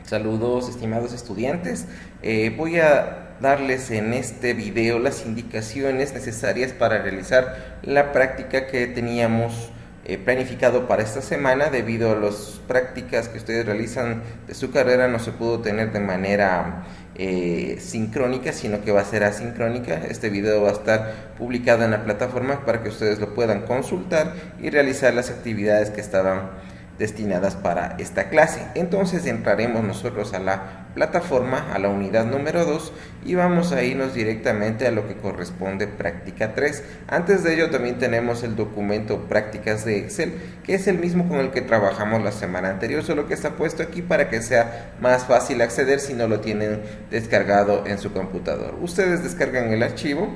Saludos, estimados estudiantes. Voy a darles en este video las indicaciones necesarias para realizar la práctica que teníamos planificado para esta semana. Debido a las prácticas que ustedes realizan de su carrera, no se pudo tener de manera sincrónica, sino que va a ser asincrónica. Este video va a estar publicado en la plataforma para que ustedes lo puedan consultar y realizar las actividades que estaban destinadas para esta clase. Entonces entraremos nosotros a la plataforma, a la unidad número 2, y vamos a irnos directamente a lo que corresponde práctica 3. Antes de ello también tenemos el documento prácticas de Excel, que es el mismo con el que trabajamos la semana anterior, solo que está puesto aquí para que sea más fácil acceder si no lo tienen descargado en su computador. Ustedes descargan el archivo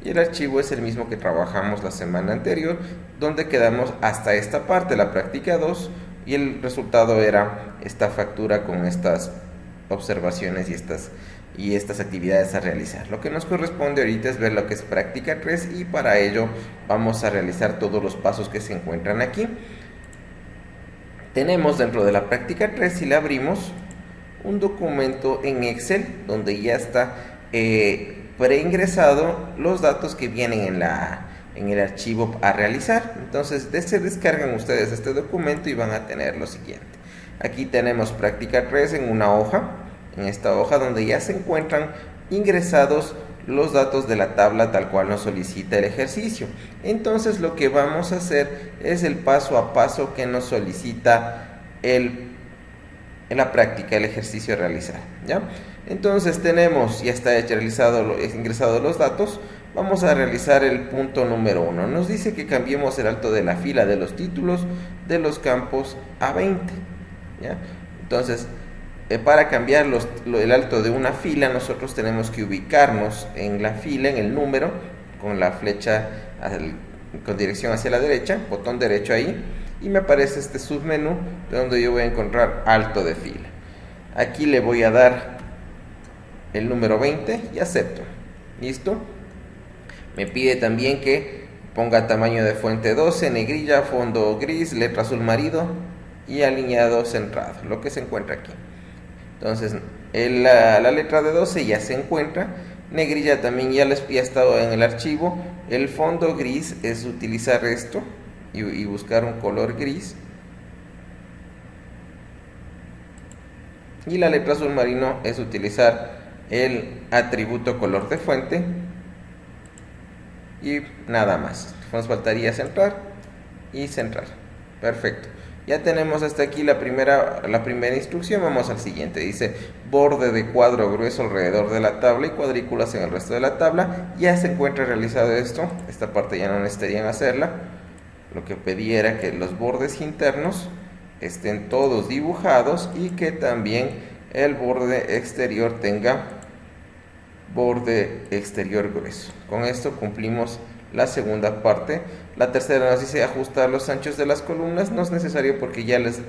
y el archivo es el mismo que trabajamos la semana anterior, donde quedamos hasta esta parte, la práctica 2, y el resultado era esta factura con estas observaciones y estas actividades a realizar. Lo que nos corresponde ahorita es ver lo que es práctica 3, y para ello vamos a realizar todos los pasos que se encuentran aquí. Tenemos dentro de la práctica 3, si la abrimos, un documento en Excel donde ya está preingresado los datos que vienen en el archivo a realizar. Entonces se descargan ustedes este documento y van a tener lo siguiente. Aquí tenemos práctica 3 en una hoja, en esta hoja donde ya se encuentran ingresados los datos de la tabla tal cual nos solicita el ejercicio. Entonces lo que vamos a hacer es el paso a paso que nos solicita en la práctica, el ejercicio a realizar, ¿ya? Entonces tenemos, ya está ingresado los datos. Vamos a realizar el punto número 1. Nos dice que cambiemos el alto de la fila de los títulos de los campos a 20, ¿ya? Entonces, para cambiar el alto de una fila, nosotros tenemos que ubicarnos en la fila, en el número, con la flecha con dirección hacia la derecha, botón derecho ahí, y me aparece este submenú donde yo voy a encontrar alto de fila. Aquí le voy a dar el número 20 y acepto. Listo. Me pide también que ponga tamaño de fuente 12, negrilla, fondo gris, letra azul marino y alineado centrado, lo que se encuentra aquí. Entonces la letra de 12 ya se encuentra, negrilla también ya ha estado en el archivo. El fondo gris es utilizar esto y buscar un color gris, y la letra azul marino es utilizar el atributo color de fuente, y nada más. Nos faltaría centrar y centrar. Perfecto. Ya tenemos hasta aquí la primera instrucción. Vamos al siguiente. Dice borde de cuadro grueso alrededor de la tabla y cuadrículas en el resto de la tabla. Ya se encuentra realizado esto. Esta parte ya no necesitarían hacerla. Lo que pedí era que los bordes internos estén todos dibujados y que también el borde exterior tenga borde exterior grueso. Con esto cumplimos la segunda parte. La tercera nos dice ajustar los anchos de las columnas. No es necesario porque ya les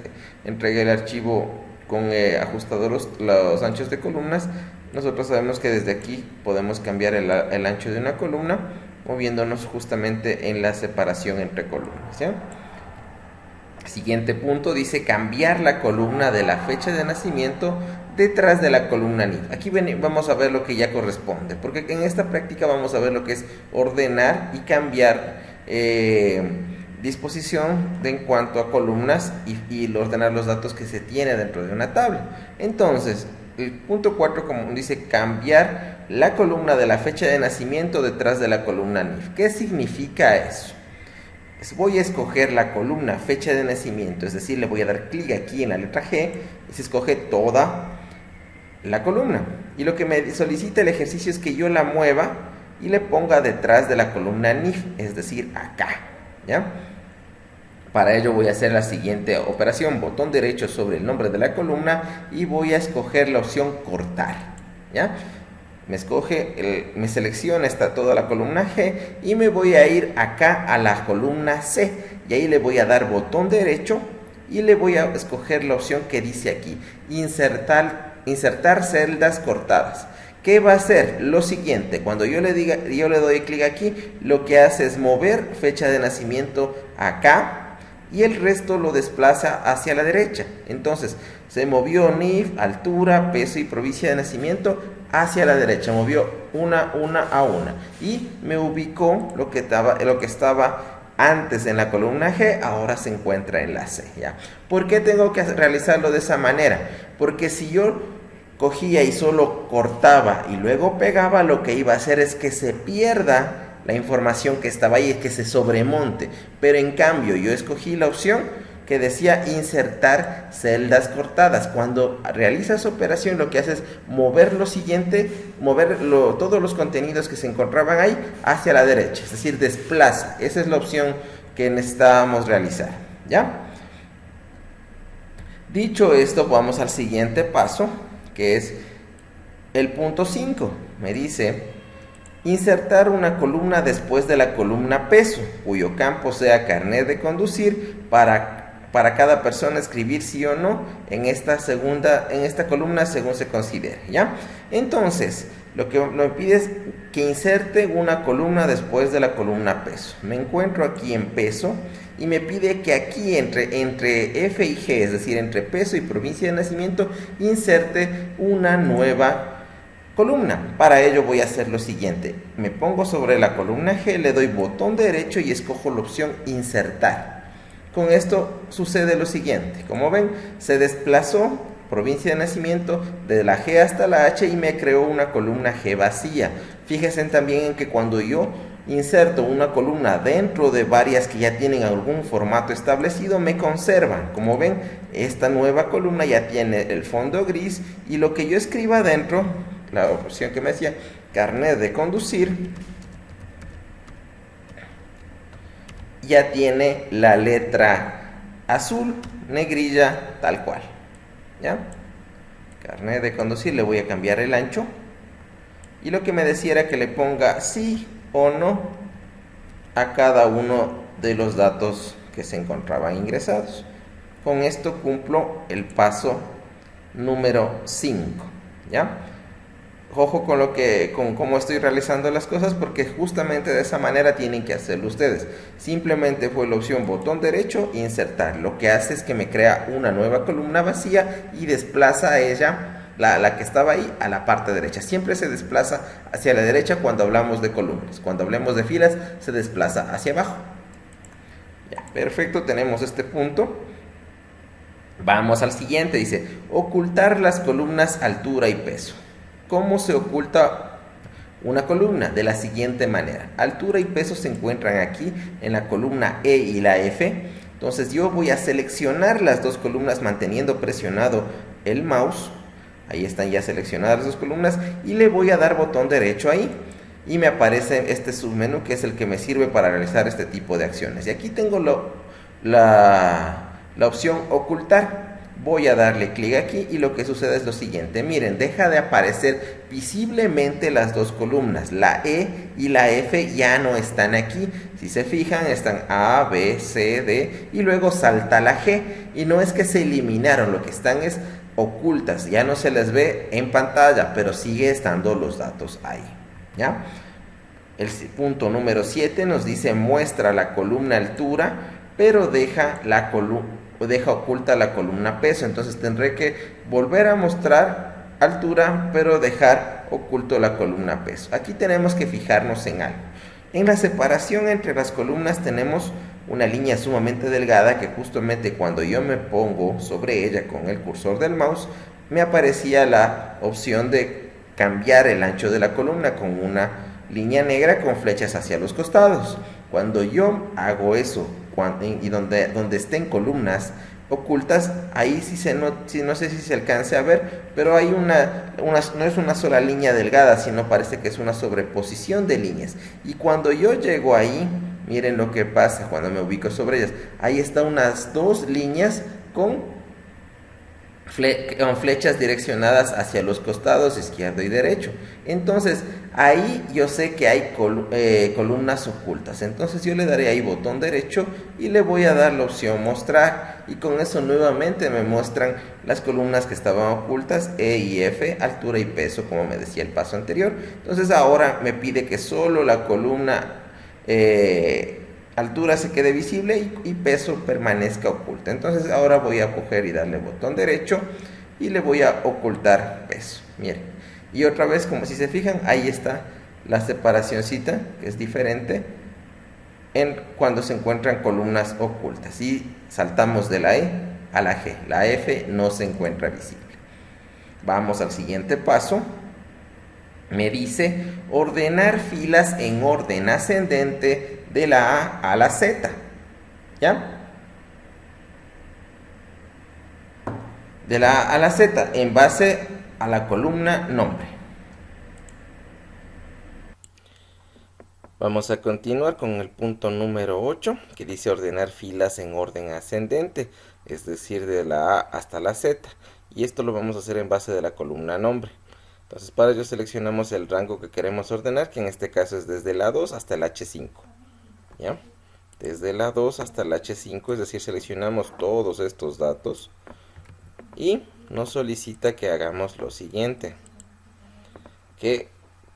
entregué el archivo con ajustado los anchos de columnas. Nosotros sabemos que desde aquí podemos cambiar el ancho de una columna moviéndonos justamente en la separación entre columnas, ¿ya? Siguiente punto dice cambiar la columna de la fecha de nacimiento detrás de la columna NIF. Aquí vamos a ver lo que ya corresponde, porque en esta práctica vamos a ver lo que es ordenar y cambiar disposición en cuanto a columnas y ordenar los datos que se tiene dentro de una tabla. Entonces, el punto 4, como dice, cambiar la columna de la fecha de nacimiento detrás de la columna NIF. ¿Qué significa eso? Voy a escoger la columna fecha de nacimiento, es decir, le voy a dar clic aquí en la letra G y se escoge toda la columna. Y lo que me solicita el ejercicio es que yo la mueva y le ponga detrás de la columna NIF, es decir, acá, ¿ya? Para ello voy a hacer la siguiente operación: botón derecho sobre el nombre de la columna y voy a escoger la opción cortar, ¿ya? Me selecciona toda la columna G y me voy a ir acá a la columna C, y ahí le voy a dar botón derecho y le voy a escoger la opción que dice aquí insertar celdas cortadas. ¿Qué va a hacer? Lo siguiente: cuando yo le doy clic aquí, lo que hace es mover fecha de nacimiento acá y el resto lo desplaza hacia la derecha. Entonces se movió NIF, altura, peso y provincia de nacimiento hacia la derecha, movió una a una y me ubicó lo que estaba antes en la columna G, ahora se encuentra en la C, ¿ya? ¿Por qué tengo que realizarlo de esa manera? Porque si yo cogía y solo cortaba y luego pegaba, lo que iba a hacer es que se pierda la información que estaba ahí, es que se sobremonte. Pero en cambio yo escogí la opción que decía insertar celdas cortadas. Cuando realizas operación, lo que haces es mover lo siguiente, todos los contenidos que se encontraban ahí hacia la derecha, es decir, desplaza. Esa es la opción que necesitábamos realizar, ¿ya? Dicho esto, vamos al siguiente paso, que es el punto 5. Me dice insertar una columna después de la columna peso, cuyo campo sea carnet de conducir para cada persona escribir sí o no en esta columna según se considere, ¿ya? Entonces, lo que me pide es que inserte una columna después de la columna peso. Me encuentro aquí en peso y me pide que aquí entre F y G, es decir, entre peso y provincia de nacimiento, inserte una nueva columna. Para ello voy a hacer lo siguiente: me pongo sobre la columna G, le doy botón derecho y escojo la opción insertar. Con esto sucede lo siguiente: como ven, se desplazó provincia de nacimiento de la G hasta la H y me creó una columna G vacía. Fíjense también en que cuando yo inserto una columna dentro de varias que ya tienen algún formato establecido, me conservan. Como ven, esta nueva columna ya tiene el fondo gris y lo que yo escriba dentro, la opción que me decía carnet de conducir, ya tiene la letra azul, negrilla, tal cual, ¿ya? Carnet de conducir, le voy a cambiar el ancho y lo que me decía era que le ponga sí o no a cada uno de los datos que se encontraban ingresados. Con esto cumplo el paso número 5, ¿ya? Ojo con cómo estoy realizando las cosas, porque justamente de esa manera tienen que hacerlo ustedes. Simplemente fue la opción botón derecho, insertar. Lo que hace es que me crea una nueva columna vacía y desplaza a ella, la que estaba ahí, a la parte derecha. Siempre se desplaza hacia la derecha cuando hablamos de columnas. Cuando hablemos de filas, se desplaza hacia abajo. Ya, perfecto, tenemos este punto. Vamos al siguiente, dice ocultar las columnas altura y peso. ¿Cómo se oculta una columna? De la siguiente manera: altura y peso se encuentran aquí en la columna E y la F. Entonces yo voy a seleccionar las dos columnas manteniendo presionado el mouse. Ahí están ya seleccionadas las dos columnas y le voy a dar botón derecho ahí y me aparece este submenú que es el que me sirve para realizar este tipo de acciones. Y aquí tengo la opción ocultar. Voy a darle clic aquí y lo que sucede es lo siguiente. Miren, deja de aparecer visiblemente las dos columnas. La E y la F ya no están aquí. Si se fijan, están A, B, C, D y luego salta la G. Y no es que se eliminaron, lo que están es ocultas. Ya no se les ve en pantalla, pero sigue estando los datos ahí, ¿ya? El punto número 7 nos dice muestra la columna altura, pero deja oculta la columna peso. Entonces tendré que volver a mostrar altura, pero dejar oculto la columna peso. Aquí tenemos que fijarnos en algo. En la separación entre las columnas tenemos una línea sumamente delgada que justamente cuando yo me pongo sobre ella con el cursor del mouse, me aparecía la opción de cambiar el ancho de la columna con una línea negra con flechas hacia los costados. Cuando yo hago eso y donde estén columnas ocultas, ahí no sé si se alcance a ver, pero hay no es una sola línea delgada, sino parece que es una sobreposición de líneas. Y cuando yo llego ahí, miren lo que pasa cuando me ubico sobre ellas. Ahí están unas dos líneas con flechas direccionadas hacia los costados izquierdo y derecho. Entonces ahí yo sé que hay columnas ocultas. Entonces yo le daré ahí botón derecho y le voy a dar la opción mostrar, y con eso nuevamente me muestran las columnas que estaban ocultas, E y F, altura y peso, como me decía el paso anterior. Entonces ahora me pide que solo la columna altura se quede visible y peso permanezca oculto. Entonces ahora voy a coger y darle botón derecho y le voy a ocultar peso. Miren, y otra vez, como si se fijan, ahí está la separacióncita, que es diferente cuando se encuentran columnas ocultas. Y saltamos de la E a la G. La F no se encuentra visible. Vamos al siguiente paso. Me dice ordenar filas en orden ascendente de la A a la Z. ¿Ya? De la A a la Z en base a la columna nombre. Vamos a continuar con el punto número 8, que dice ordenar filas en orden ascendente, es decir, de la A hasta la Z. Y esto lo vamos a hacer en base de la columna nombre. Entonces para ello seleccionamos el rango que queremos ordenar, que en este caso es desde la 2 hasta el H5. ¿Ya? Desde la 2 hasta el H5, es decir, seleccionamos todos estos datos y nos solicita que hagamos lo siguiente, que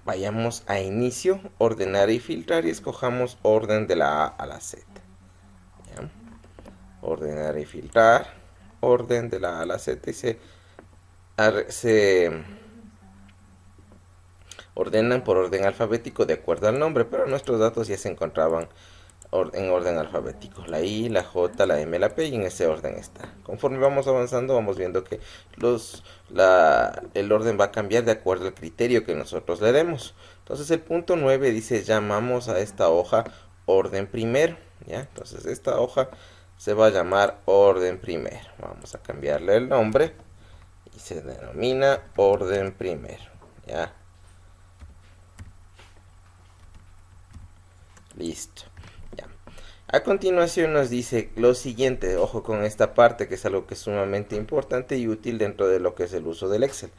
vayamos a inicio, ordenar y filtrar y escojamos orden de la A a la Z. ¿Ya? Ordenar y filtrar, orden de la A a la Z, y se ordenan por orden alfabético de acuerdo al nombre, pero nuestros datos ya se encontraban en orden alfabético. La I, la J, la M, la P, y en ese orden está. Conforme vamos avanzando, vamos viendo que el orden va a cambiar de acuerdo al criterio que nosotros le demos. Entonces el punto 9 dice, llamamos a esta hoja orden primero. ¿Ya? Entonces esta hoja se va a llamar orden primero. Vamos a cambiarle el nombre y se denomina orden primero. ¿Ya? Listo. Ya. A continuación nos dice lo siguiente, ojo con esta parte que es algo que es sumamente importante y útil dentro de lo que es el uso del Excel.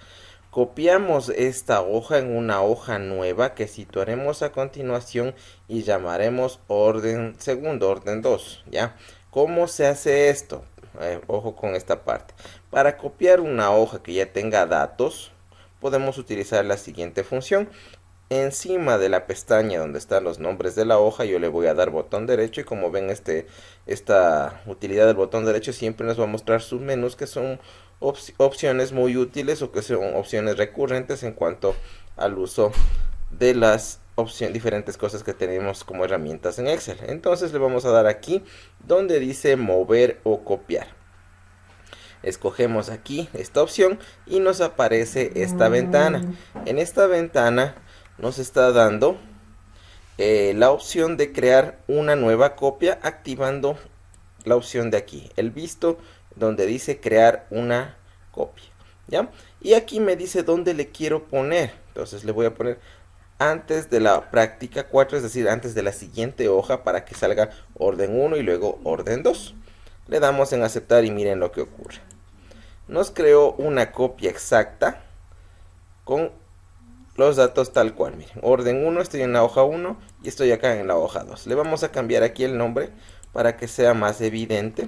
Copiamos esta hoja en una hoja nueva que situaremos a continuación y llamaremos orden segundo, orden 2, ¿ya? ¿Cómo se hace esto? Ojo con esta parte. Para copiar una hoja que ya tenga datos, podemos utilizar la siguiente función. Encima de la pestaña donde están los nombres de la hoja, yo le voy a dar botón derecho, y como ven esta utilidad del botón derecho siempre nos va a mostrar submenús, que son opciones muy útiles o que son opciones recurrentes en cuanto al uso de las diferentes cosas que tenemos como herramientas en Excel. Entonces le vamos a dar aquí donde dice mover o copiar. Escogemos aquí esta opción y nos aparece esta ventana. En esta ventana nos está dando la opción de crear una nueva copia, activando la opción de aquí, el visto, donde dice crear una copia. ¿Ya? Y aquí me dice dónde le quiero poner. Entonces le voy a poner antes de la práctica 4, es decir, antes de la siguiente hoja, para que salga orden 1 y luego orden 2. Le damos en aceptar y miren lo que ocurre. Nos creó una copia exacta con los datos tal cual. Miren, orden 1, estoy en la hoja 1 y estoy acá en la hoja 2. Le vamos a cambiar aquí el nombre para que sea más evidente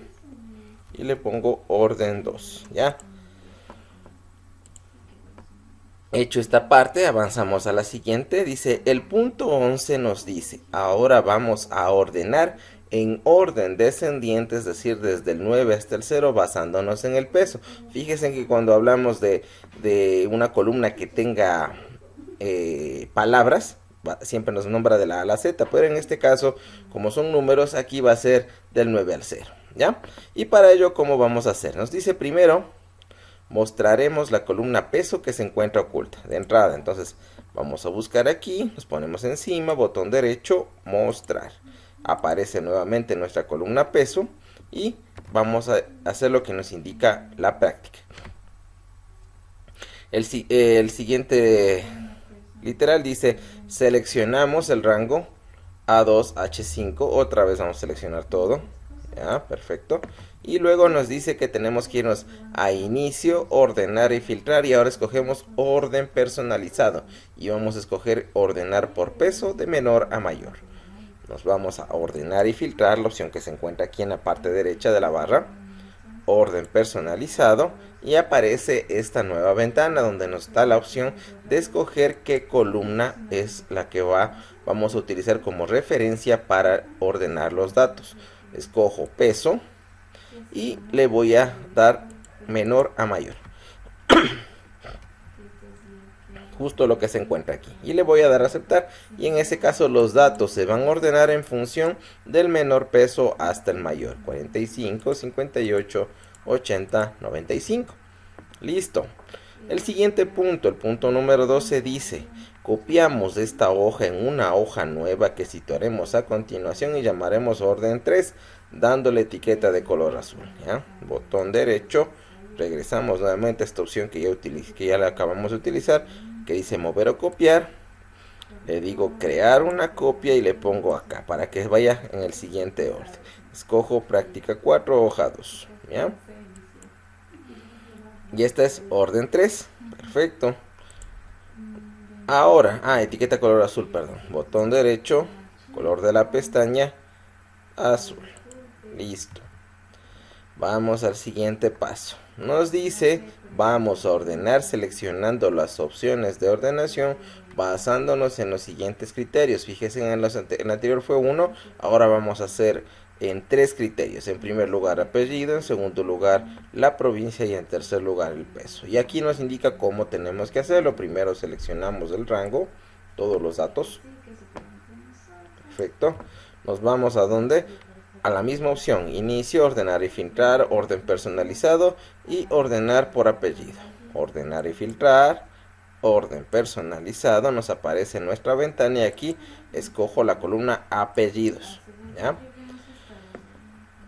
y le pongo orden 2. ¿Ya? Hecho esta parte, avanzamos a la siguiente. Dice, el punto 11 nos dice, ahora vamos a ordenar en orden descendiente, es decir, desde el 9 hasta el 0, basándonos en el peso. Fíjense que cuando hablamos de una columna que tenga palabras, siempre nos nombra de la A a la Z, pero en este caso, como son números, aquí va a ser del 9 al 0, ¿ya? Y para ello, ¿cómo vamos a hacer? Nos dice primero, mostraremos la columna peso que se encuentra oculta de entrada. Entonces, vamos a buscar aquí, nos ponemos encima, botón derecho, mostrar. Aparece nuevamente nuestra columna peso y vamos a hacer lo que nos indica la práctica. El siguiente literal dice, seleccionamos el rango A2, H5, otra vez vamos a seleccionar todo, ya, perfecto, y luego nos dice que tenemos que irnos a inicio, ordenar y filtrar, y ahora escogemos orden personalizado, y vamos a escoger ordenar por peso de menor a mayor. Nos vamos a ordenar y filtrar, la opción que se encuentra aquí en la parte derecha de la barra, orden personalizado y aparece esta nueva ventana donde nos da la opción de escoger qué columna es la que vamos a utilizar como referencia para ordenar los datos. Escojo peso y le voy a dar menor a mayor. Justo lo que se encuentra aquí, y le voy a dar a aceptar, y en ese caso los datos se van a ordenar en función del menor peso hasta el mayor: 45, 58, 80, 95. Listo. El siguiente punto, el punto número 12, dice: copiamos esta hoja en una hoja nueva que situaremos a continuación y llamaremos orden 3, dándole etiqueta de color azul. ¿Ya? Botón derecho, regresamos nuevamente a esta opción que ya la acabamos de utilizar, que dice mover o copiar. Le digo crear una copia y le pongo acá para que vaya en el siguiente orden. Escojo práctica 4, hoja 2. ¿Ya? Y esta es orden 3. Perfecto. Ahora, etiqueta color azul, perdón. Botón derecho, color de la pestaña, azul. Listo. Vamos al siguiente paso. Nos dice, vamos a ordenar seleccionando las opciones de ordenación basándonos en los siguientes criterios. Fíjense, en el anterior fue 1, ahora vamos a hacer en 3 criterios. En primer lugar apellido, en segundo lugar la provincia y en tercer lugar el peso. Y aquí nos indica cómo tenemos que hacerlo. Primero seleccionamos el rango, todos los datos. Perfecto. Nos vamos a donde, a la misma opción, inicio, ordenar y filtrar, orden personalizado y ordenar por apellido. Ordenar y filtrar, orden personalizado, nos aparece en nuestra ventana y aquí escojo la columna apellidos. ¿Ya?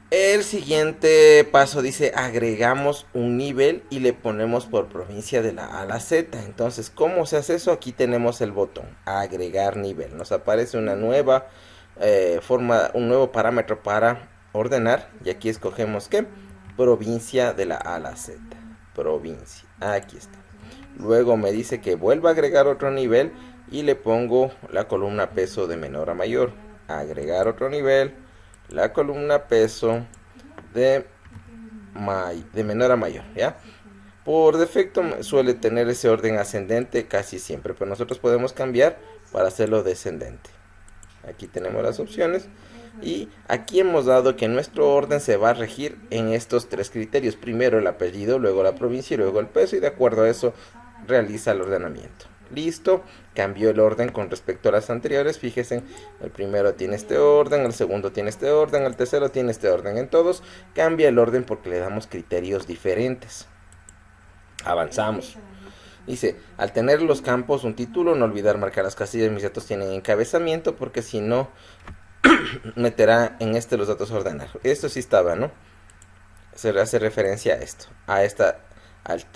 El siguiente paso dice agregamos un nivel y le ponemos por provincia de la A a la Z. Entonces, ¿cómo se hace eso? Aquí tenemos el botón agregar nivel. Nos aparece una nueva un nuevo parámetro para ordenar y aquí escogemos ¿qué? Provincia de la A a la Z. Provincia, aquí está. Luego me dice que vuelva a agregar otro nivel y le pongo la columna peso de menor a mayor. Agregar otro nivel, la columna peso de menor a mayor, ¿ya? Por defecto suele tener ese orden ascendente casi siempre, pero nosotros podemos cambiar para hacerlo descendente. Aquí tenemos las opciones y aquí hemos dado que nuestro orden se va a regir en estos 3 criterios. Primero el apellido, luego la provincia y luego el peso, y de acuerdo a eso realiza el ordenamiento. Listo, cambió el orden con respecto a las anteriores. Fíjense, el primero tiene este orden, el segundo tiene este orden, el tercero tiene este orden. En todos cambia el orden porque le damos criterios diferentes. Avanzamos. Dice, al tener los campos un título, no olvidar marcar las casillas. Mis datos tienen encabezamiento porque si no meterá en los datos a ordenar. Esto sí estaba, ¿no? Se hace referencia a esto,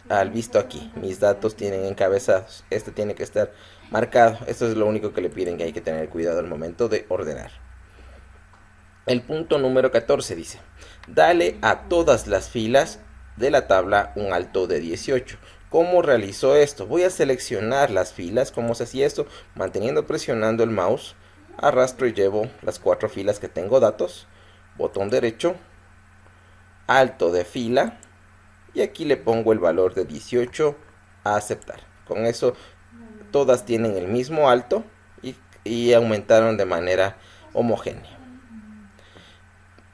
al visto aquí. Mis datos tienen encabezados. Este tiene que estar marcado. Esto es lo único que le piden, que hay que tener cuidado al momento de ordenar. El punto número 14 dice, dale a todas las filas de la tabla un alto de 18. ¿Cómo realizo esto? Voy a seleccionar las filas. ¿Cómo se hacía esto? Presionando el mouse, arrastro y llevo las 4 filas que tengo datos. Botón derecho, alto de fila, y aquí le pongo el valor de 18 a aceptar. Con eso todas tienen el mismo alto y aumentaron de manera homogénea.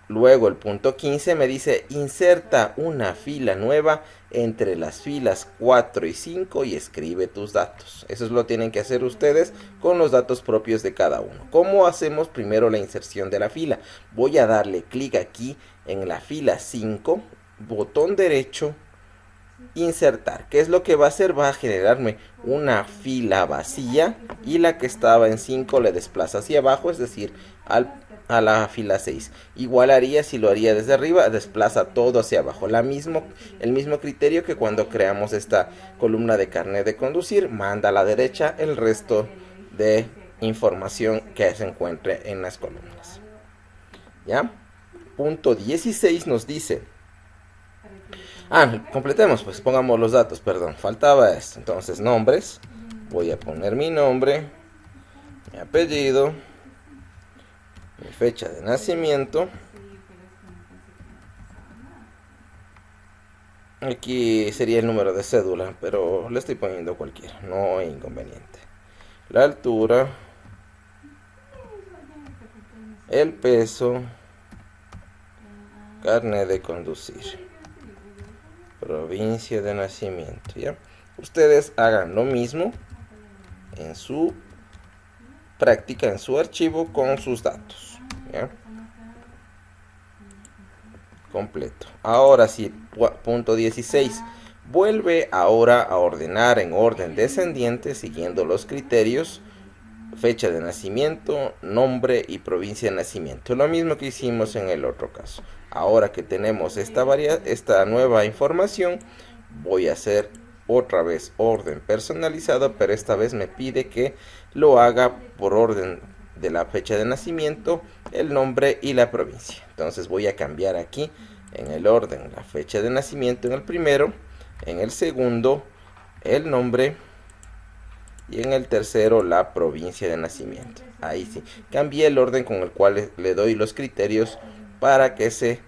Luego el punto 15 me dice inserta una fila nueva entre las filas 4 y 5 y escribe tus datos. Eso lo tienen que hacer ustedes con los datos propios de cada uno. ¿Cómo hacemos primero la inserción de la fila? Voy a darle clic aquí en la fila 5, botón derecho, insertar. ¿Qué es lo que va a hacer? Va a generarme una fila vacía y la que estaba en 5 le desplaza hacia abajo, es decir, a la fila 6. Igual haría si lo haría desde arriba, desplaza todo hacia abajo. El mismo criterio que cuando creamos esta columna de carnet de conducir, manda a la derecha el resto de información que se encuentre en las columnas. ¿Ya? Punto 16 nos dice, completemos, pues pongamos los datos, perdón, faltaba esto. Entonces, nombres, voy a poner mi nombre, mi apellido, mi fecha de nacimiento, Aquí sería el número de cédula, pero le estoy poniendo cualquiera, no hay inconveniente. La altura, el peso, carnet de conducir, provincia de nacimiento, ¿ya? Ustedes hagan lo mismo en su práctica, en su archivo con sus datos, ¿ya? Completo. Ahora sí, punto 16. Vuelve ahora a ordenar en orden descendiente siguiendo los criterios: fecha de nacimiento, nombre y provincia de nacimiento. Lo mismo que hicimos en el otro caso. Ahora que tenemos esta nueva información, voy a hacer otra vez orden personalizado, pero esta vez me pide que lo haga por orden de la fecha de nacimiento, el nombre y la provincia. Entonces voy a cambiar aquí en el orden la fecha de nacimiento en el primero, en el segundo el nombre y en el tercero la provincia de nacimiento. Ahí sí, cambié el orden con el cual le doy los criterios para que se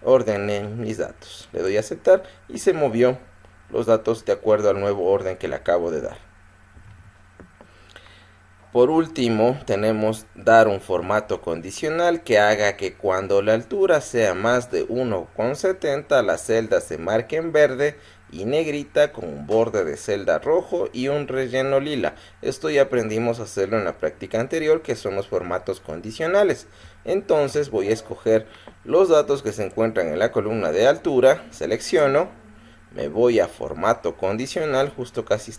ordenen mis datos. Le doy a aceptar y se movió los datos de acuerdo al nuevo orden que le acabo de dar. Por último, tenemos dar un formato condicional que haga que cuando la altura sea más de 1,70 la celda se marque en verde y negrita con un borde de celda rojo y un relleno lila. Esto ya aprendimos a hacerlo en la práctica anterior, que son los formatos condicionales. Entonces voy a escoger los datos que se encuentran en la columna de altura, selecciono, me voy a formato condicional, justo casi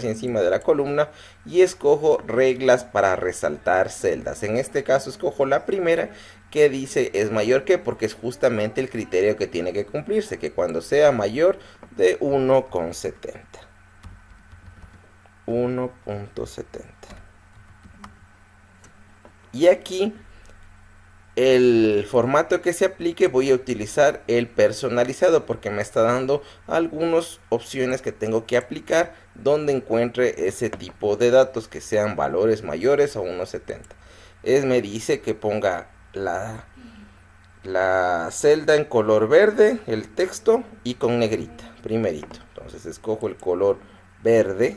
encima de la columna, y escojo reglas para resaltar celdas. En este caso escojo la primera, que dice es mayor que, porque es justamente el criterio que tiene que cumplirse, que cuando sea mayor de 1,70. 1,70. Y aquí el formato que se aplique voy a utilizar el personalizado, porque me está dando algunas opciones que tengo que aplicar donde encuentre ese tipo de datos que sean valores mayores a 1,70. Me dice que ponga la celda en color verde, el texto, y con negrita primerito. Entonces escojo el color verde,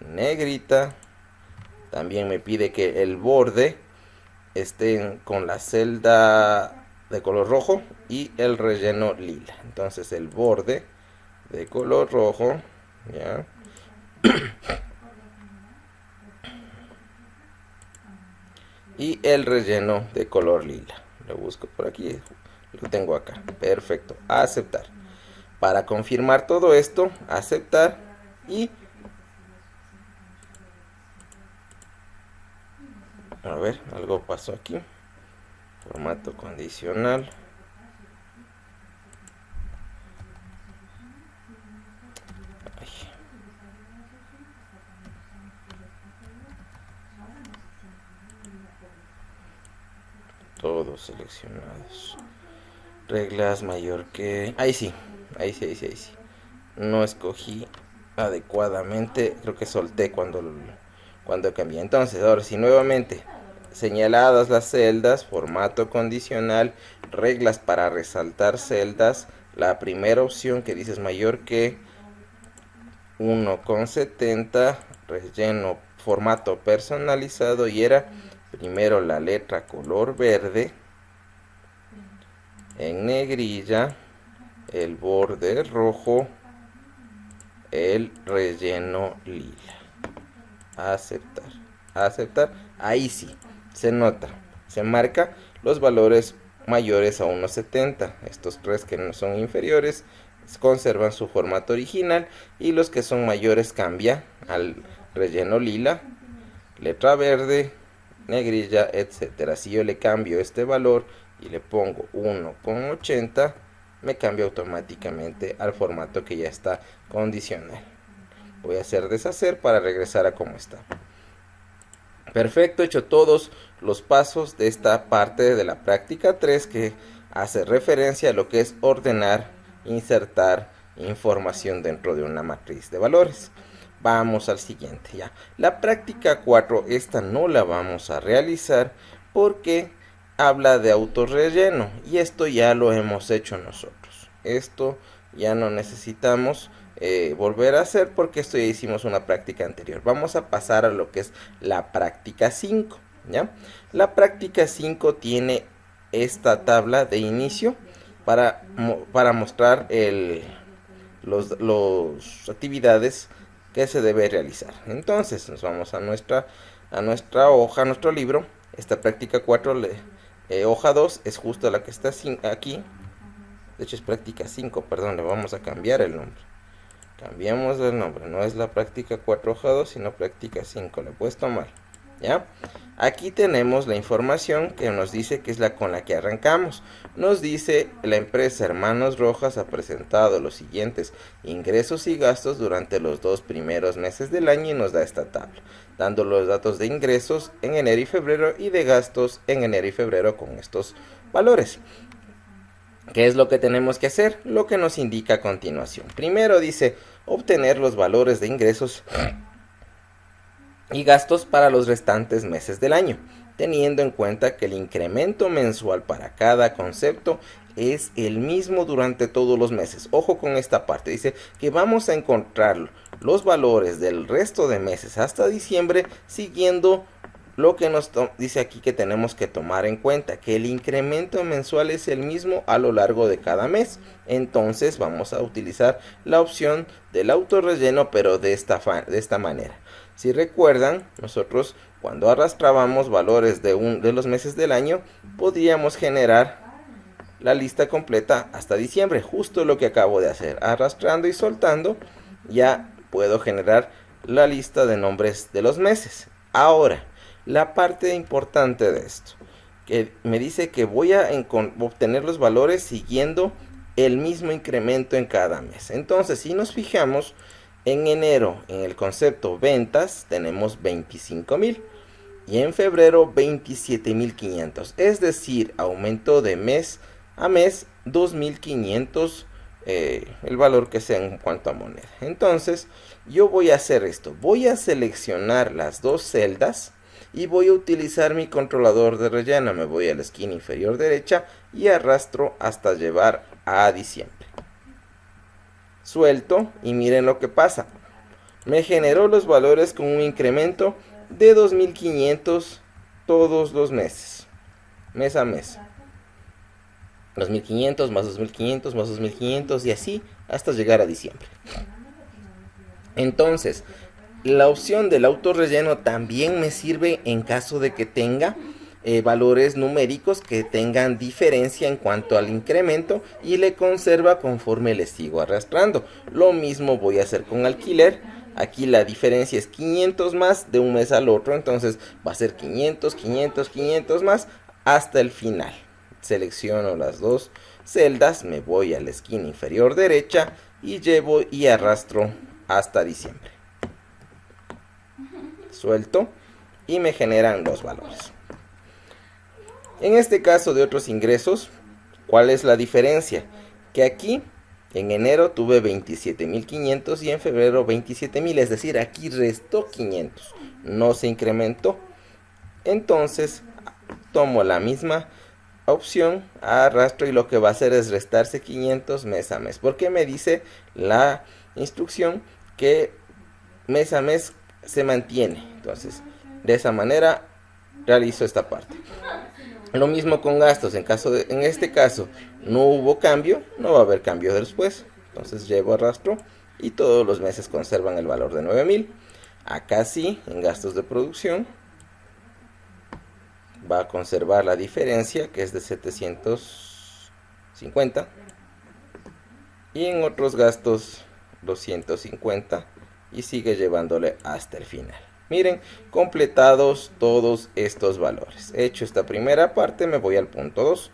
negrita. También me pide que el borde estén con la celda de color rojo y el relleno lila. Entonces el borde de color rojo, ¿ya? Y el relleno de color lila. Lo busco por aquí, lo tengo acá. Perfecto, aceptar. Para confirmar todo esto, aceptar, y a ver, algo pasó aquí. Formato condicional. Ay. Todos seleccionados. Reglas mayor que... Ahí sí. No escogí adecuadamente. Creo que solté cuando cambié. Entonces, ahora sí, nuevamente, señaladas las celdas, formato condicional, reglas para resaltar celdas. La primera opción que dice es mayor que 1,70, relleno, formato personalizado, y era primero la letra color verde, en negrilla, el borde rojo, el relleno lila. Aceptar. Ahí sí, se nota, se marca los valores mayores a 1,70. Estos tres que no son inferiores conservan su formato original, y los que son mayores cambia al relleno lila, letra verde, negrilla, etcétera. Si yo le cambio este valor y le pongo 1,80, me cambia automáticamente al formato que ya está condicional. Voy a hacer deshacer para regresar a como está. Perfecto, hecho todos los pasos de esta parte de la práctica 3, que hace referencia a lo que es ordenar, insertar información dentro de una matriz de valores. Vamos al siguiente ya. La práctica 4, esta no la vamos a realizar porque habla de autorrelleno, y esto ya lo hemos hecho nosotros. esto ya no necesitamos volver a hacer porque esto ya hicimos una práctica anterior. Vamos a pasar a lo que es la práctica 5, ¿ya? La práctica 5 tiene esta tabla de inicio para mostrar las actividades que se debe realizar. Entonces nos vamos a nuestra hoja, a nuestro libro. Esta práctica 4, hoja 2, es justo la que está aquí. De hecho es práctica 5, perdón, le vamos a cambiar el nombre. Cambiamos el nombre, no es la práctica 4 hoja 2, sino práctica 5, le he puesto mal, ¿ya? Aquí tenemos la información que nos dice que es la con la que arrancamos. Nos dice: la empresa Hermanos Rojas ha presentado los siguientes ingresos y gastos durante los 2 primeros meses del año, y nos da esta tabla, dando los datos de ingresos en enero y febrero y de gastos en enero y febrero con estos valores. ¿Qué es lo que tenemos que hacer? Lo que nos indica a continuación. Primero dice: obtener los valores de ingresos y gastos para los restantes meses del año, teniendo en cuenta que el incremento mensual para cada concepto es el mismo durante todos los meses. Ojo con esta parte, dice que vamos a encontrar los valores del resto de meses hasta diciembre siguiendo lo que nos dice aquí que tenemos que tomar en cuenta, que el incremento mensual es el mismo a lo largo de cada mes. Entonces vamos a utilizar la opción del autorrelleno, pero de esta manera. Si recuerdan, nosotros cuando arrastrábamos valores de los meses del año, podíamos generar la lista completa hasta diciembre, justo lo que acabo de hacer. Arrastrando y soltando, ya puedo generar la lista de nombres de los meses. Ahora, la parte importante de esto, que me dice que voy a obtener los valores siguiendo el mismo incremento en cada mes. Entonces, si nos fijamos, en enero, en el concepto ventas, tenemos 25,000 y en febrero 27,500. Es decir, aumento de mes a mes 2,500 el valor que sea en cuanto a moneda. Entonces, yo voy a hacer esto. Voy a seleccionar las dos celdas y voy a utilizar mi controlador de relleno. Me voy a la esquina inferior derecha y arrastro hasta llevar a diciembre. Suelto y miren lo que pasa. Me generó los valores con un incremento de 2,500 todos los meses, mes a mes. 2,500 más 2,500 más 2,500 y así hasta llegar a diciembre. Entonces, la opción del autorrelleno también me sirve en caso de que tenga valores numéricos que tengan diferencia en cuanto al incremento y le conserva conforme le sigo arrastrando. Lo mismo voy a hacer con alquiler. Aquí la diferencia es 500 más de un mes al otro, entonces va a ser 500, 500, 500 más hasta el final. Selecciono las dos celdas, me voy a la esquina inferior derecha y llevo y arrastro hasta diciembre. Suelto y me generan los valores. En este caso de otros ingresos, ¿cuál es la diferencia? Que aquí en enero tuve 27,500 y en febrero 27,000, es decir, aquí restó 500, no se incrementó. Entonces tomo la misma opción, arrastro y lo que va a hacer es restarse 500 mes a mes, porque me dice la instrucción que mes a mes se mantiene. Entonces de esa manera realizo esta parte. Lo mismo con gastos. En este caso no hubo cambio, no va a haber cambio después. Entonces llevo arrastro y todos los meses conservan el valor de 9,000. Acá sí, en gastos de producción va a conservar la diferencia, que es de 750. Y en otros gastos 250 y sigue llevándole hasta el final. Miren, completados todos estos valores. Hecho esta primera parte, me voy al punto 2.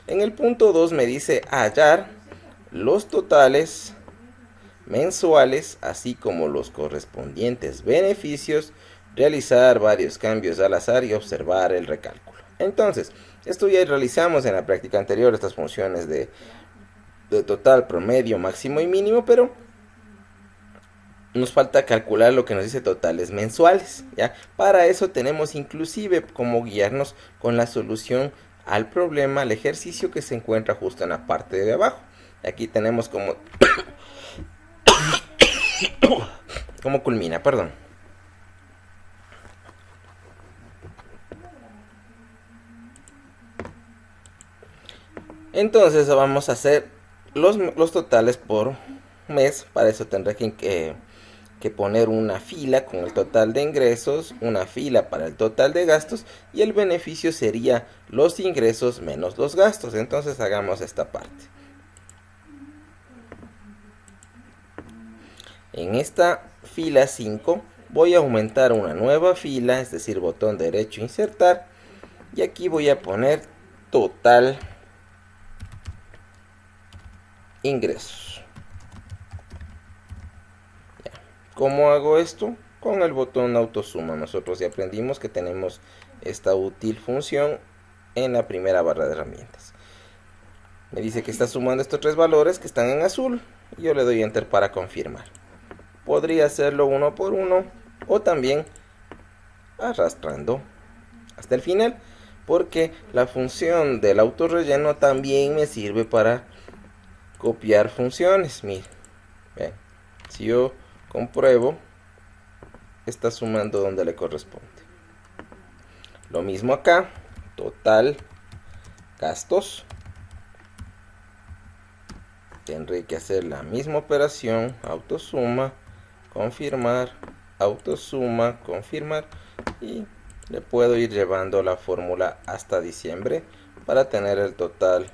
En el punto 2 me dice hallar los totales mensuales, así como los correspondientes beneficios, realizar varios cambios al azar y observar el recálculo. Entonces, esto ya realizamos en la práctica anterior, estas funciones de total, promedio, máximo y mínimo, pero nos falta calcular lo que nos dice totales mensuales, ¿ya? Para eso tenemos inclusive como guiarnos con la solución al problema, al ejercicio que se encuentra justo en la parte de abajo. Aquí tenemos como cómo culmina, perdón. Entonces vamos a hacer los totales por mes. Para eso tendré que poner una fila con el total de ingresos, una fila para el total de gastos, y el beneficio sería los ingresos menos los gastos. Entonces hagamos esta parte. En esta fila 5 voy a aumentar una nueva fila, es decir, botón derecho insertar, y aquí voy a poner total ingresos. ¿Cómo hago esto? Con el botón autosuma. Nosotros ya aprendimos que tenemos esta útil función en la primera barra de herramientas. Me dice que está sumando estos tres valores que están en azul, y yo le doy enter para confirmar. Podría hacerlo uno por uno o también arrastrando hasta el final, porque la función del autorrelleno también me sirve para copiar funciones. Miren, ven, si yo compruebo, está sumando donde le corresponde. Lo mismo acá, total gastos. Tendré que hacer la misma operación, autosuma, confirmar, autosuma, confirmar, y le puedo ir llevando la fórmula hasta diciembre para tener el total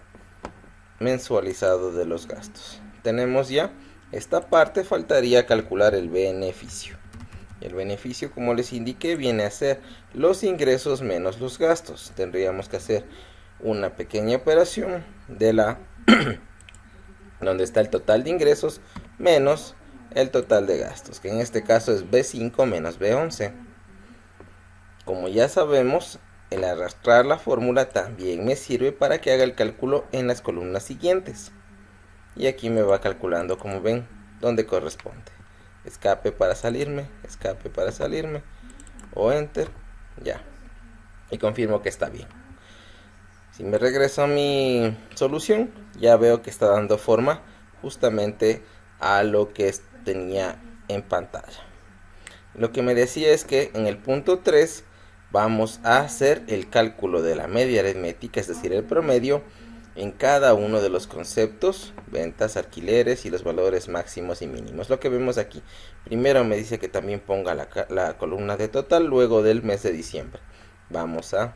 mensualizado de los gastos. Tenemos ya esta parte, faltaría calcular el beneficio. El beneficio, como les indiqué, viene a ser los ingresos menos los gastos. Tendríamos que hacer una pequeña operación de la donde está el total de ingresos menos el total de gastos, que en este caso es B5 menos B11. Como ya sabemos, el arrastrar la fórmula también me sirve para que haga el cálculo en las columnas siguientes. Y aquí me va calculando, como ven, donde corresponde. Escape para salirme, o enter, ya. Y confirmo que está bien. Si me regreso a mi solución, ya veo que está dando forma justamente a lo que tenía en pantalla. Lo que me decía es que en el punto 3 vamos a hacer el cálculo de la media aritmética, es decir, el promedio, en cada uno de los conceptos, ventas, alquileres y los valores máximos y mínimos. Lo que vemos aquí. Primero me dice que también ponga la columna de total luego del mes de diciembre. Vamos a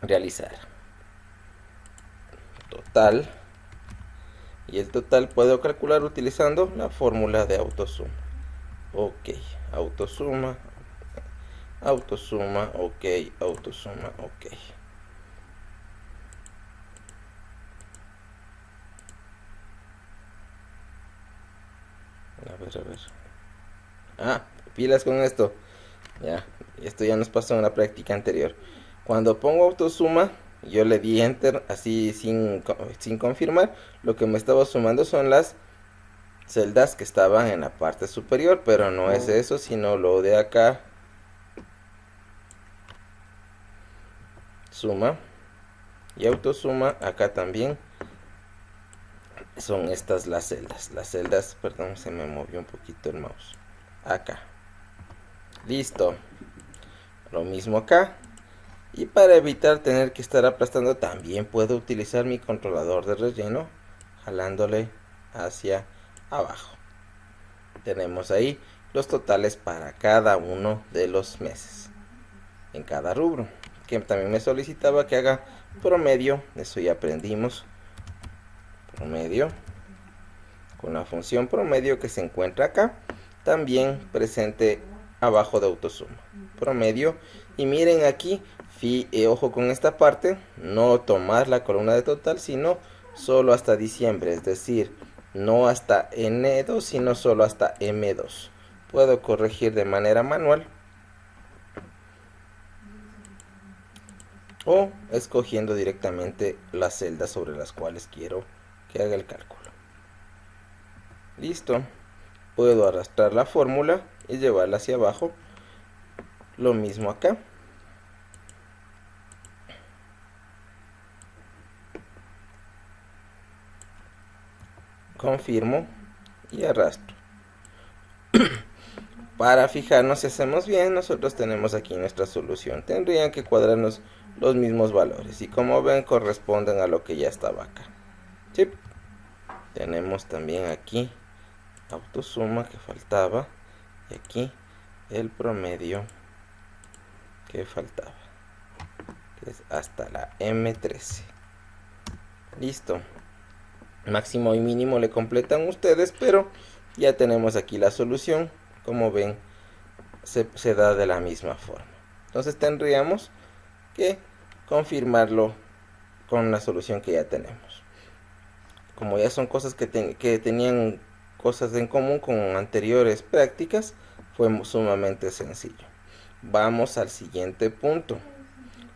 realizar total, y el total puedo calcular utilizando la fórmula de autosuma. Ok, autosuma, autosuma, ok, autosuma, ok. A ver. Pilas con esto. Ya, esto ya nos pasó en la práctica anterior. Cuando pongo autosuma, yo le di enter así sin confirmar. Lo que me estaba sumando son las celdas que estaban en la parte superior, pero no es eso, sino lo de acá. Suma y autosuma, acá también son estas las celdas, perdón, se me movió un poquito el mouse. Acá, listo. Lo mismo acá. Y para evitar tener que estar aplastando, también puedo utilizar mi controlador de relleno, jalándole hacia abajo. Tenemos ahí los totales para cada uno de los meses en cada rubro, que también me solicitaba que haga promedio. Eso ya aprendimos. Promedio, con la función promedio que se encuentra acá, también presente abajo de autosuma. Promedio, y miren aquí, ojo con esta parte, no tomar la columna de total, sino solo hasta diciembre, es decir, no hasta N2, sino solo hasta M2. Puedo corregir de manera manual o escogiendo directamente las celdas sobre las cuales quiero que haga el cálculo. Listo. Puedo arrastrar la fórmula y llevarla hacia abajo. Lo mismo acá. confirmo y arrastro. Para fijarnos si hacemos bien, nosotros tenemos aquí nuestra solución. Tendrían que cuadrarnos los mismos valores y como ven corresponden a lo que ya estaba acá. ¿Sí? Tenemos también aquí autosuma que faltaba y aquí el promedio que faltaba, que es hasta la M13. Listo. Máximo y mínimo le completan ustedes, pero ya tenemos aquí la solución. Como ven, se da de la misma forma. Entonces tendríamos que confirmarlo con la solución que ya tenemos. Como ya son cosas que tenían cosas en común con anteriores prácticas, fue sumamente sencillo. Vamos al siguiente punto.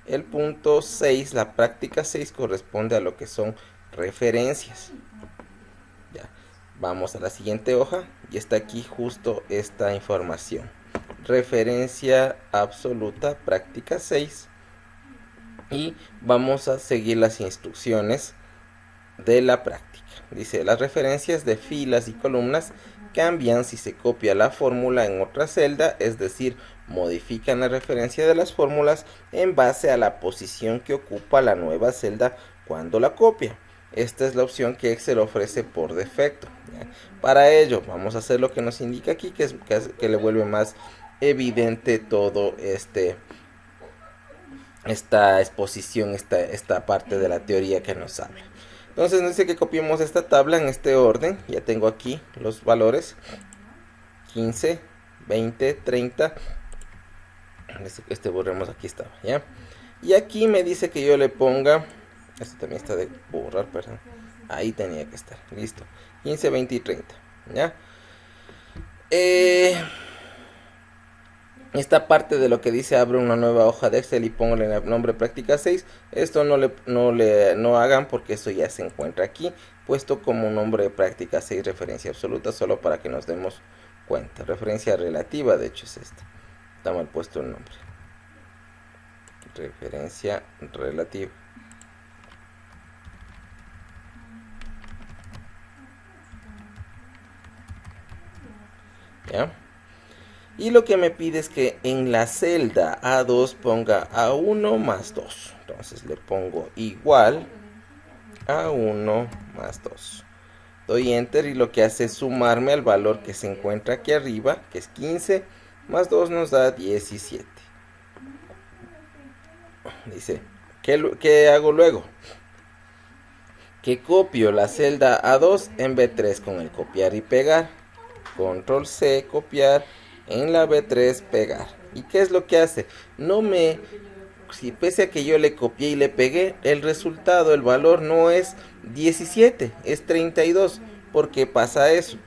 El punto 6, la práctica 6, corresponde a lo que son referencias. Ya. Vamos a la siguiente hoja y está aquí justo esta información. Referencia absoluta, práctica 6. Y vamos a seguir las instrucciones de la práctica. Dice, las referencias de filas y columnas cambian si se copia la fórmula en otra celda, es decir, modifican la referencia de las fórmulas en base a la posición que ocupa la nueva celda cuando la copia. Esta es la opción que Excel ofrece por defecto. ¿Ya? Para ello, vamos a hacer lo que nos indica aquí, que le vuelve más evidente todo esta exposición, esta parte de la teoría que nos habla. Entonces nos dice que copiemos esta tabla en este orden. Ya tengo aquí los valores 15, 20, 30. Borremos, aquí estaba, ¿ya? Y aquí me dice que yo le ponga, esto también está de borrar, perdón. Ahí tenía que estar, listo. 15, 20 y 30, ¿ya? Esta parte de lo que dice abre una nueva hoja de Excel y pongo el nombre práctica 6. Esto no hagan porque eso ya se encuentra aquí puesto como nombre de práctica 6 referencia absoluta, solo para que nos demos cuenta. Referencia relativa, de hecho es esta. Está mal puesto el nombre. Referencia relativa. ¿Ya? Y lo que me pide es que en la celda A2 ponga A1 más 2. Entonces le pongo igual A1 más 2. Doy enter y lo que hace es sumarme al valor que se encuentra aquí arriba, que es 15, más 2 nos da 17. Dice, ¿qué hago luego? Que copio la celda A2 en B3 con el copiar y pegar. Control C, copiar. En la B3 pegar. ¿Y qué es lo que hace? Si pese a que yo le copié y le pegué, el resultado, el valor no es 17, es 32. ¿Por qué pasa eso?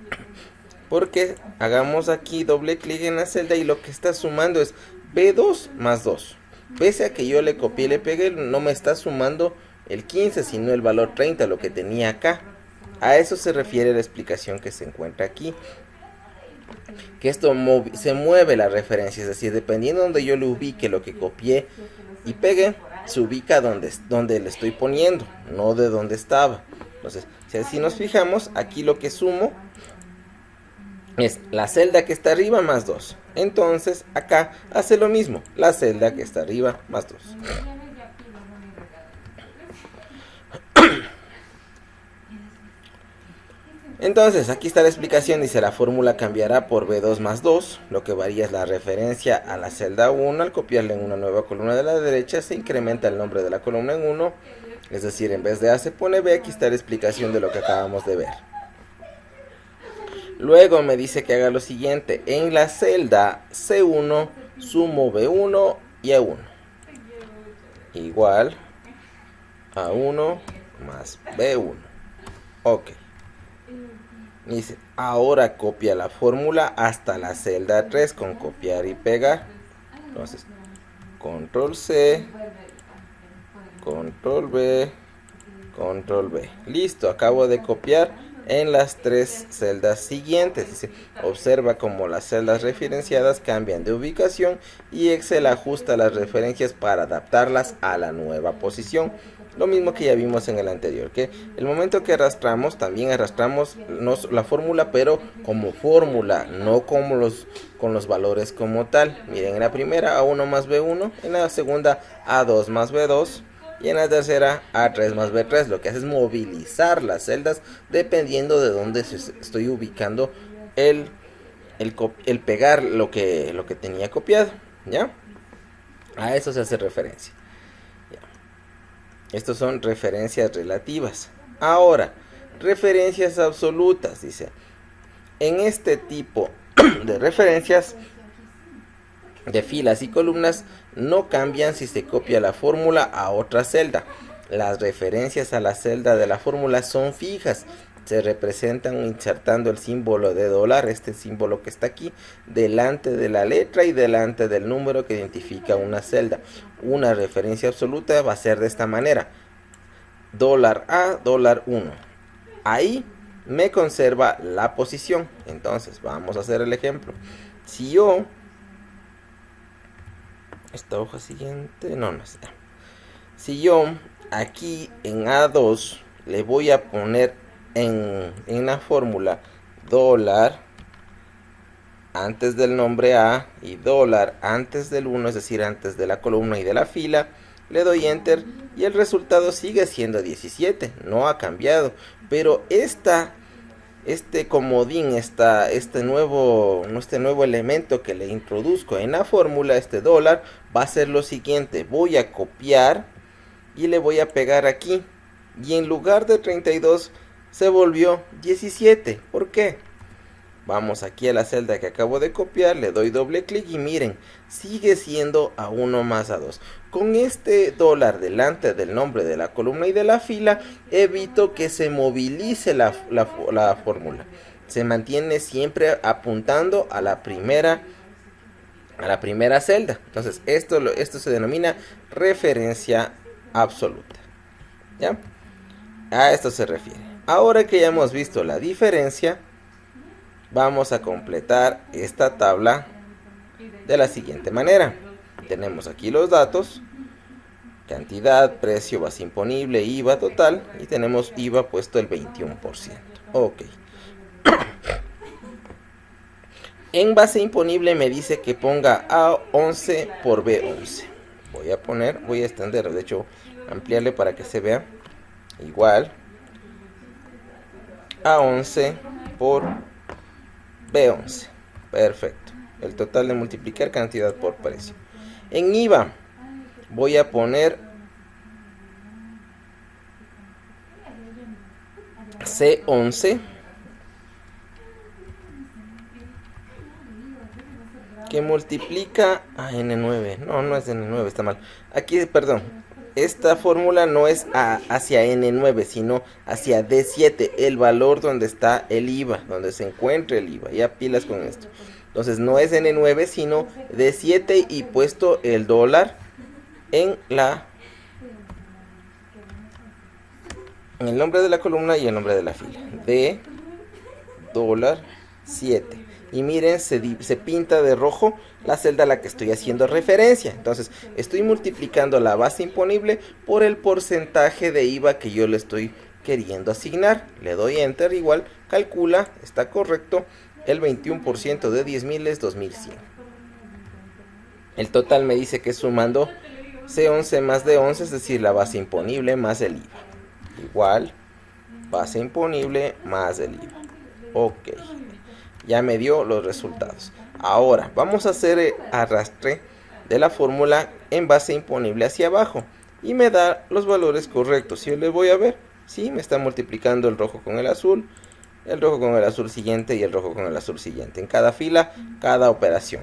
Porque hagamos aquí doble clic en la celda y lo que está sumando es B2 más 2. Pese a que yo le copié y le pegué, no me está sumando el 15, sino el valor 30, lo que tenía acá. A eso se refiere la explicación que se encuentra aquí. Que esto se mueve la referencia, es decir, dependiendo de donde yo le ubique lo que copié y pegué, se ubica donde le estoy poniendo, no de donde estaba. Entonces, si así nos fijamos, aquí lo que sumo es la celda que está arriba más 2. Entonces, acá hace lo mismo, la celda que está arriba más 2. Entonces, aquí está la explicación, dice la fórmula cambiará por B2 más 2, lo que varía es la referencia a la celda 1, al copiarle en una nueva columna de la derecha se incrementa el nombre de la columna en 1, es decir, en vez de A se pone B, aquí está la explicación de lo que acabamos de ver. Luego me dice que haga lo siguiente, en la celda C1 sumo B1 y A1, igual A1 más B1, ok. Dice, ahora copia la fórmula hasta la celda 3 con copiar y pegar. Entonces, control C, control B, control B. Listo, acabo de copiar en las 3 celdas siguientes. Dice, observa cómo las celdas referenciadas cambian de ubicación y Excel ajusta las referencias para adaptarlas a la nueva posición. Lo mismo que ya vimos en el anterior, que el momento que arrastramos, también arrastramos la fórmula, pero como fórmula, no como con los valores como tal. Miren, en la primera A1 más B1, en la segunda A2 más B2 y en la tercera A3 más B3. Lo que hace es movilizar las celdas dependiendo de dónde estoy ubicando el pegar lo que tenía copiado, ¿ya? A eso se hace referencia. Estos son referencias relativas. Ahora, referencias absolutas, dice. En este tipo de referencias de filas y columnas no cambian si se copia la fórmula a otra celda. Las referencias a la celda de la fórmula son fijas. Se representan insertando el símbolo de dólar, este símbolo que está aquí, delante de la letra y delante del número que identifica una celda. Una referencia absoluta va a ser de esta manera: dólar A, dólar 1. Ahí me conserva la posición. Entonces vamos a hacer el ejemplo. Si yo, esta hoja siguiente, no está. Si yo aquí en A2 le voy a poner en la fórmula dólar antes del nombre A y dólar antes del 1, es decir, antes de la columna y de la fila, le doy enter y el resultado sigue siendo 17, no ha cambiado. Pero este comodín, este nuevo elemento que le introduzco en la fórmula, este dólar, va a ser lo siguiente: voy a copiar y le voy a pegar aquí, y en lugar de 32 se volvió 17. ¿Por qué? Vamos aquí a la celda que acabo de copiar, le doy doble clic y miren, sigue siendo A1 más A2. Con este dólar delante del nombre de la columna y de la fila, evito que se movilice la fórmula. Se mantiene siempre apuntando a la primera celda. Entonces esto se denomina referencia absoluta, ¿ya? A esto se refiere. Ahora que ya hemos visto la diferencia, vamos a completar esta tabla de la siguiente manera. Tenemos aquí los datos: cantidad, precio, base imponible, IVA total, y tenemos IVA puesto el 21%. Ok. En base imponible me dice que ponga A11 por B11. Voy a extender, de hecho ampliarle para que se vea. Igual A11 por B11. Perfecto. El total de multiplicar cantidad por precio. En IVA voy a poner C11 que multiplica a N9. No es N9, está mal. Aquí, perdón. Esta fórmula no es hacia N9, sino hacia D7, el valor donde está el IVA, donde se encuentra el IVA. Ya pilas con esto. Entonces no es N9, sino D7 y puesto el dólar en el nombre de la columna y el nombre de la fila. D dólar 7. Y miren, se pinta de rojo la celda a la que estoy haciendo referencia. Entonces estoy multiplicando la base imponible por el porcentaje de IVA que yo le estoy queriendo asignar. Le doy enter, igual calcula, está correcto. El 21% de 10.000 es 2.100. El total me dice que sumando C11 más D11, es decir, la base imponible más el IVA. Igual, base imponible más el IVA. Ok. Ya me dio los resultados. Ahora vamos a hacer arrastre de la fórmula en base imponible hacia abajo y me da los valores correctos. Si yo les voy a ver, sí, me está multiplicando el rojo con el azul siguiente y el rojo con el azul siguiente. En cada fila, cada operación.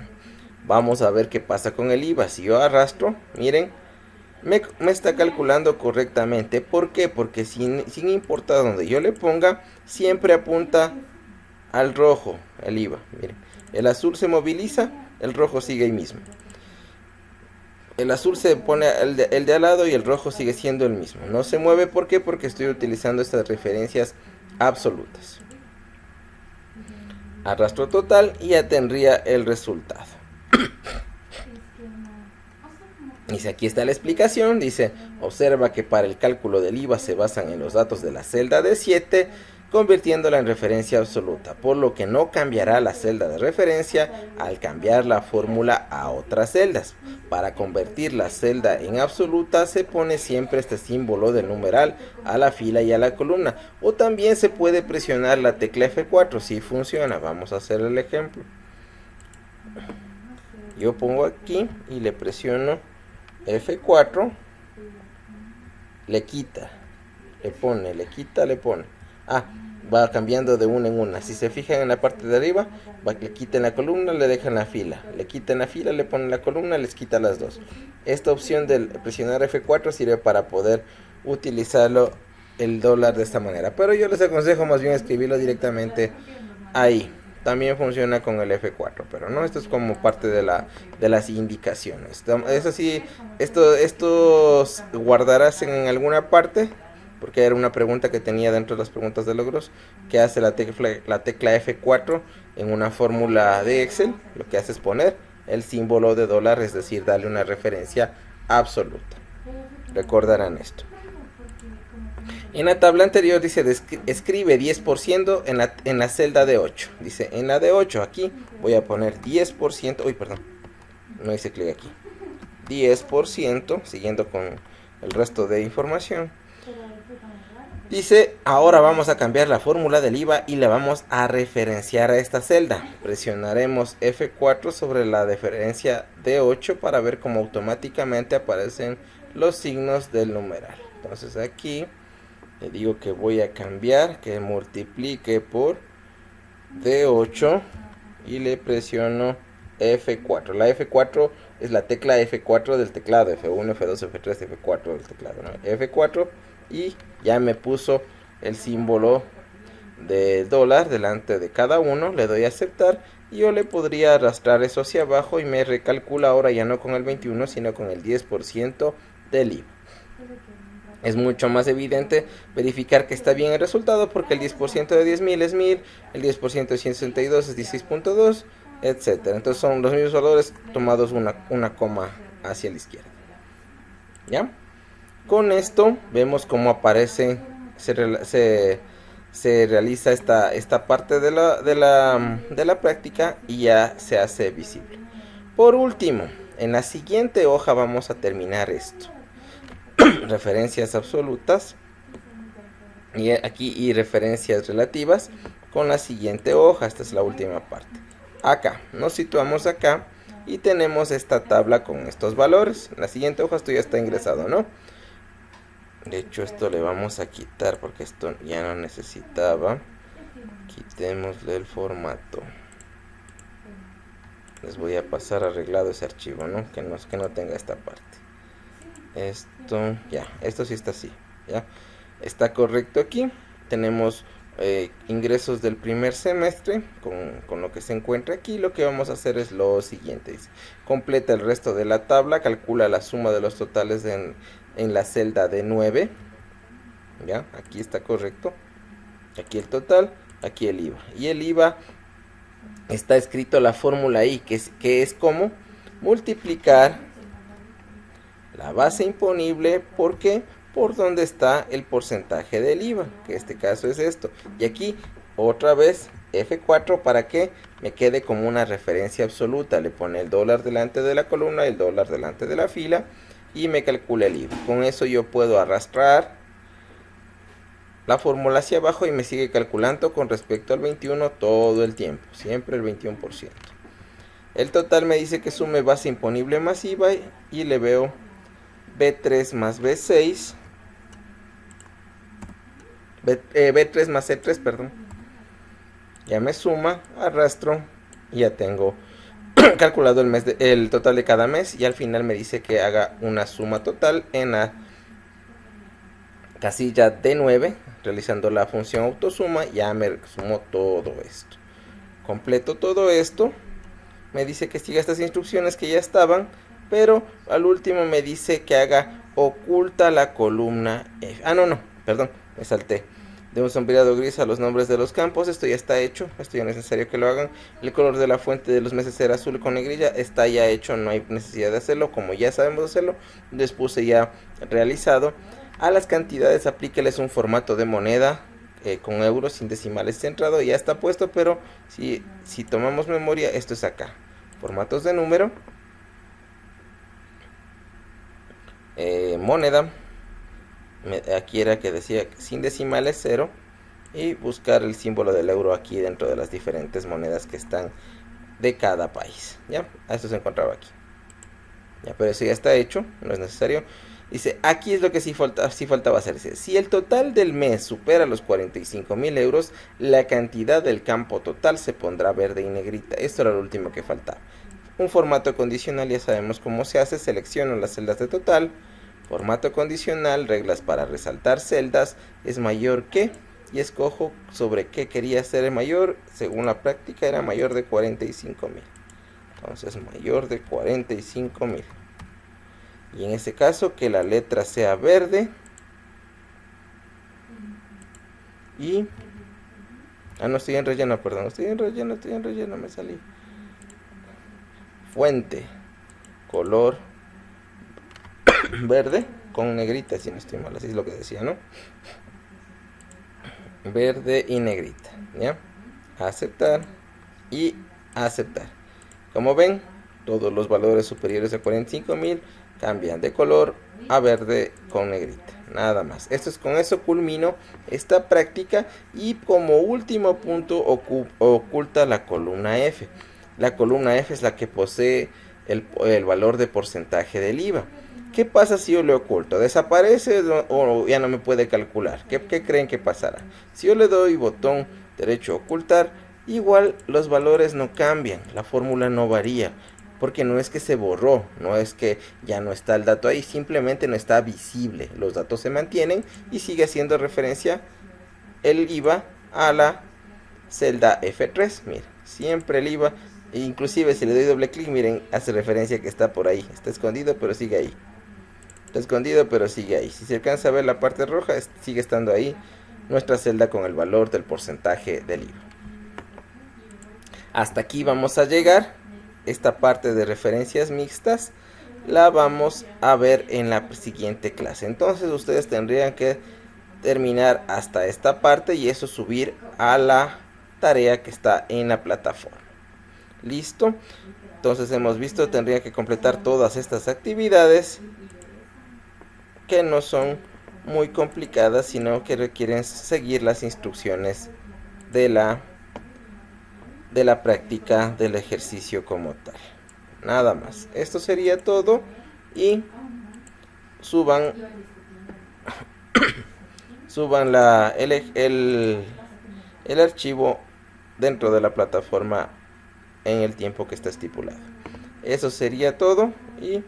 Vamos a ver qué pasa con el IVA. Si yo arrastro, miren, me está calculando correctamente. ¿Por qué? Porque sin importar donde yo le ponga, siempre apunta al rojo el IVA. Miren, el azul se moviliza, el rojo sigue ahí mismo. El azul se pone el de al lado y el rojo sigue siendo el mismo. No se mueve, ¿por qué? Porque estoy utilizando estas referencias absolutas. Arrastro total y ya tendría el resultado. Dice, aquí está la explicación, dice, observa que para el cálculo del IVA se basan en los datos de la celda de 7, convirtiéndola en referencia absoluta, por lo que no cambiará la celda de referencia al cambiar la fórmula a otras celdas. Para convertir la celda en absoluta se pone siempre este símbolo del numeral a la fila y a la columna, o también se puede presionar la tecla F4 si funciona. Vamos a hacer el ejemplo. Yo pongo aquí y le presiono F4, le quita, le pone, le quita, le pone. Va cambiando de una en una. Si se fijan en la parte de arriba, le quitan la columna, le dejan la fila. Le quitan la fila, le ponen la columna, les quita las dos. Esta opción de presionar F4 sirve para poder utilizarlo el dólar de esta manera. Pero yo les aconsejo más bien escribirlo directamente ahí. También funciona con el F4, pero no, esto es como parte de las indicaciones. Eso sí, esto guardarás en alguna parte, porque era una pregunta que tenía dentro de las preguntas de logros, que hace la tecla F4 en una fórmula de Excel. Lo que hace es poner el símbolo de dólar, es decir, darle una referencia absoluta. Recordarán esto. En la tabla anterior dice, escribe 10% en la celda de 8. Dice, en la de 8, aquí voy a poner 10%. Uy, perdón, no hice clic aquí. 10%, siguiendo con el resto de información. Dice, ahora vamos a cambiar la fórmula del IVA y la vamos a referenciar a esta celda. Presionaremos F4 sobre la referencia de 8 para ver cómo automáticamente aparecen los signos del numeral. Entonces aquí le digo que voy a cambiar, que multiplique por D8 y le presiono F4. La F4 es la tecla F4 del teclado, F1, F2, F3, F4 del teclado, ¿no? F4, y ya me puso el símbolo de dólar delante de cada uno. Le doy a aceptar y yo le podría arrastrar eso hacia abajo y me recalcula ahora ya no con el 21 sino con el 10% del IVA. Es mucho más evidente verificar que está bien el resultado, porque el 10% de 10.000 es 1.000, el 10% de 162 es 16.2, etc. Entonces son los mismos valores tomados una coma hacia la izquierda. ¿Ya? Con esto vemos cómo aparece, se realiza esta parte de la práctica y ya se hace visible. Por último, en la siguiente hoja vamos a terminar esto. Referencias absolutas y aquí y referencias relativas con la siguiente hoja. Esta es la última parte. Acá nos situamos acá y tenemos esta tabla con estos valores. En la siguiente hoja esto ya está ingresado, ¿no? De hecho esto le vamos a quitar porque esto ya no necesitaba. Quitémosle el formato. Les voy a pasar arreglado ese archivo, ¿no? Que no tenga esta parte. Esto sí está así, ya está correcto. Aquí tenemos ingresos del primer semestre con lo que se encuentra aquí. Lo que vamos a hacer es lo siguiente: dice, completa el resto de la tabla, calcula la suma de los totales en la celda de 9, ya, aquí está correcto, aquí el total, aquí el IVA, y el IVA está escrito la fórmula ahí, que es como multiplicar la base imponible por donde está el porcentaje del IVA, que en este caso es esto. Y aquí otra vez F4 para que me quede como una referencia absoluta. Le pone el dólar delante de la columna, el dólar delante de la fila y me calcula el IVA. Con eso yo puedo arrastrar la fórmula hacia abajo y me sigue calculando con respecto al 21 todo el tiempo, siempre el 21%. El total me dice que sume base imponible más IVA y le veo B3 más B6, B3 más C3, perdón. Ya me suma, arrastro y ya tengo calculado el total de cada mes, y al final me dice que haga una suma total en la casilla D9, realizando la función autosuma. Ya me sumó todo esto. Completo todo esto. Me dice que siga estas instrucciones que ya estaban, pero al último me dice que haga oculta la columna F. No, perdón, me salté. de un sombreado gris a los nombres de los campos. Esto ya está hecho, esto ya no es necesario que lo hagan. El color de la fuente de los meses será azul con negrilla, está ya hecho, no hay necesidad de hacerlo. Como ya sabemos hacerlo, les puse ya realizado. A las cantidades aplíqueles un formato de moneda con euros sin decimales centrado, ya está puesto, pero si tomamos memoria, esto es acá, formatos de número, moneda, aquí era que decía sin decimales 0, y buscar el símbolo del euro aquí dentro de las diferentes monedas que están de cada país. Ya, esto se encontraba aquí. Ya, pero eso ya está hecho, no es necesario. Dice, aquí es lo que sí faltaba hacerse. Si el total del mes supera los 45.000 euros, la cantidad del campo total se pondrá verde y negrita. Esto era lo último que faltaba. Un formato condicional, ya sabemos cómo se hace. Selecciono las celdas de total. Formato condicional, reglas para resaltar celdas. Es mayor que, y escojo sobre qué quería ser mayor. Según la práctica era mayor de 45.000. Entonces mayor de 45.000. Y en ese caso que la letra sea verde. Y... no estoy en relleno, perdón. Estoy en relleno, me salí. Fuente. Color verde con negrita, si no estoy mal. Así es lo que decía, ¿no? Verde y negrita. ¿Ya? Aceptar. Y aceptar. Como ven, todos los valores superiores a 45.000 cambian de color a verde con negrita, nada más. Con eso culmino esta práctica, y como último punto oculta la columna F. La columna F es la que posee el valor de porcentaje del IVA. ¿Qué pasa si yo le oculto? ¿Desaparece o ya no me puede calcular? ¿Qué creen que pasará? Si yo le doy botón derecho a ocultar, igual los valores no cambian, la fórmula no varía. Porque no es que se borró, no es que ya no está el dato ahí, simplemente no está visible. Los datos se mantienen y sigue haciendo referencia el IVA a la celda F3. Miren, siempre el IVA, inclusive si le doy doble clic, miren, hace referencia que está por ahí. Está escondido, pero sigue ahí. Está escondido, pero sigue ahí. Si se alcanza a ver la parte roja, sigue estando ahí nuestra celda con el valor del porcentaje del IVA. Hasta aquí vamos a llegar. Esta parte de referencias mixtas la vamos a ver en la siguiente clase. Entonces ustedes tendrían que terminar hasta esta parte y eso subir a la tarea que está en la plataforma. ¿Listo? Entonces hemos visto, tendrían que completar todas estas actividades que no son muy complicadas, sino que requieren seguir las instrucciones de la práctica del ejercicio como tal. Nada más. Esto sería todo, y suban el archivo dentro de la plataforma en el tiempo que está estipulado. Eso sería todo y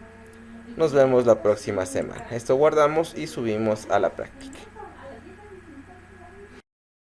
nos vemos la próxima semana. Esto guardamos y subimos a la práctica.